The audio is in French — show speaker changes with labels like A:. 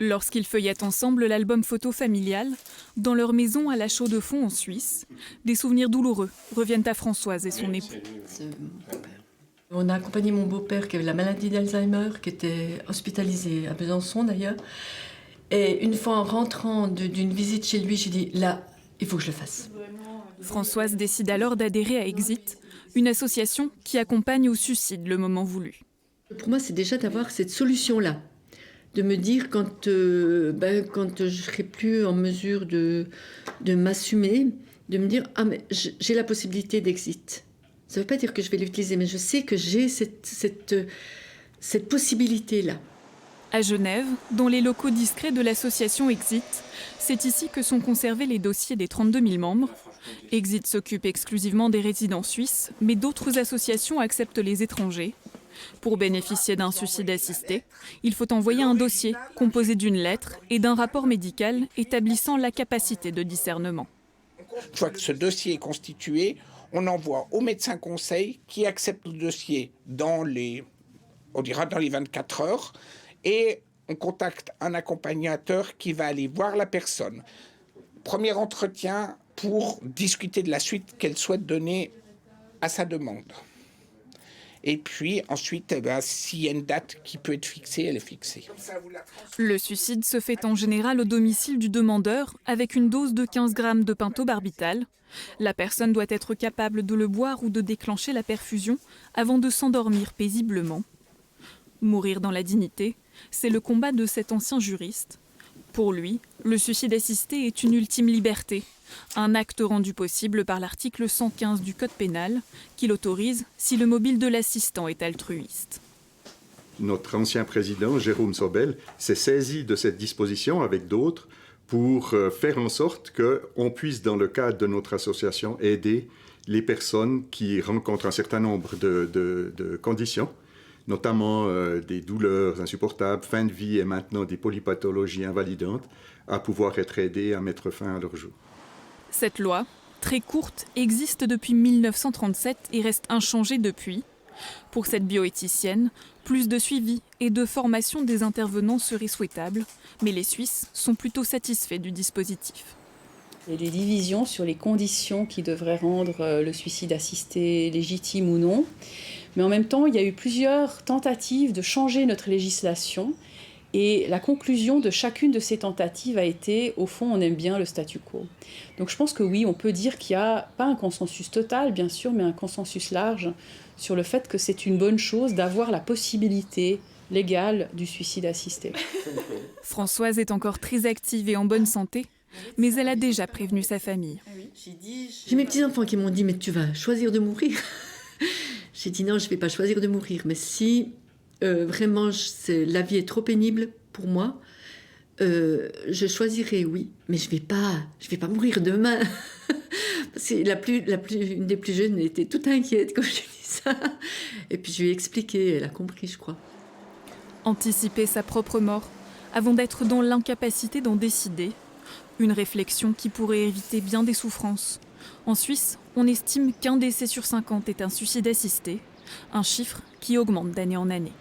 A: Lorsqu'ils feuillettent ensemble l'album photo familial, dans leur maison à la Chaux-de-Fonds en Suisse, des souvenirs douloureux reviennent à Françoise et son époux.
B: On a accompagné mon beau-père qui avait la maladie d'Alzheimer, qui était hospitalisé à Besançon d'ailleurs. Et une fois en rentrant d'une visite chez lui, j'ai dit là, il faut que je le fasse.
A: Françoise décide alors d'adhérer à Exit, une association qui accompagne au suicide le moment voulu.
B: Pour moi, c'est déjà d'avoir cette solution-là. De me dire quand je ne serai plus en mesure de m'assumer, de me dire « Ah, mais j'ai la possibilité d'exit ». Ça ne veut pas dire que je vais l'utiliser, mais je sais que j'ai cette possibilité-là.
A: À Genève, dans les locaux discrets de l'association Exit, c'est ici que sont conservés les dossiers des 32 000 membres. Exit s'occupe exclusivement des résidents suisses, mais d'autres associations acceptent les étrangers. Pour bénéficier d'un suicide assisté, il faut envoyer un dossier composé d'une lettre et d'un rapport médical établissant la capacité de discernement.
C: Une fois que ce dossier est constitué, on envoie au médecin conseil qui accepte le dossier dans les 24 heures et on contacte un accompagnateur qui va aller voir la personne. Premier entretien pour discuter de la suite qu'elle souhaite donner à sa demande. Et puis ensuite, s'il y a une date qui peut être fixée, elle est fixée.
A: Le suicide se fait en général au domicile du demandeur avec une dose de 15 grammes de pentobarbital. La personne doit être capable de le boire ou de déclencher la perfusion avant de s'endormir paisiblement. Mourir dans la dignité, c'est le combat de cet ancien juriste. Pour lui, le suicide assisté est une ultime liberté, un acte rendu possible par l'article 115 du Code pénal, qui l'autorise si le mobile de l'assistant est altruiste.
D: Notre ancien président, Jérôme Sobel, s'est saisi de cette disposition avec d'autres pour faire en sorte qu'on puisse, dans le cadre de notre association, aider les personnes qui rencontrent un certain nombre de conditions, notamment des douleurs insupportables, fin de vie et maintenant des polypathologies invalidantes, à pouvoir être aidées à mettre fin à leur jour.
A: Cette loi, très courte, existe depuis 1937 et reste inchangée depuis. Pour cette bioéthicienne, plus de suivi et de formation des intervenants serait souhaitable, mais les Suisses sont plutôt satisfaits du dispositif.
E: Il y a des divisions sur les conditions qui devraient rendre le suicide assisté légitime ou non. Mais en même temps, il y a eu plusieurs tentatives de changer notre législation. Et la conclusion de chacune de ces tentatives a été, au fond, on aime bien le statu quo. Donc je pense que oui, on peut dire qu'il n'y a pas un consensus total, bien sûr, mais un consensus large sur le fait que c'est une bonne chose d'avoir la possibilité légale du suicide assisté.
A: Françoise est encore très active et en bonne santé, mais elle a déjà prévenu sa famille.
B: J'ai mes petits-enfants qui m'ont dit « Mais tu vas choisir de mourir ?» J'ai dit « Non, je ne vais pas choisir de mourir, mais si... vraiment, la vie est trop pénible pour moi. Je choisirais oui, mais je vais pas mourir demain. Parce que une des plus jeunes était toute inquiète quand je lui ai dit ça. Et puis je lui ai expliqué, elle a compris, je crois.
A: Anticiper sa propre mort avant d'être dans l'incapacité d'en décider. Une réflexion qui pourrait éviter bien des souffrances. En Suisse, on estime qu'un décès sur 50 est un suicide assisté, un chiffre qui augmente d'année en année.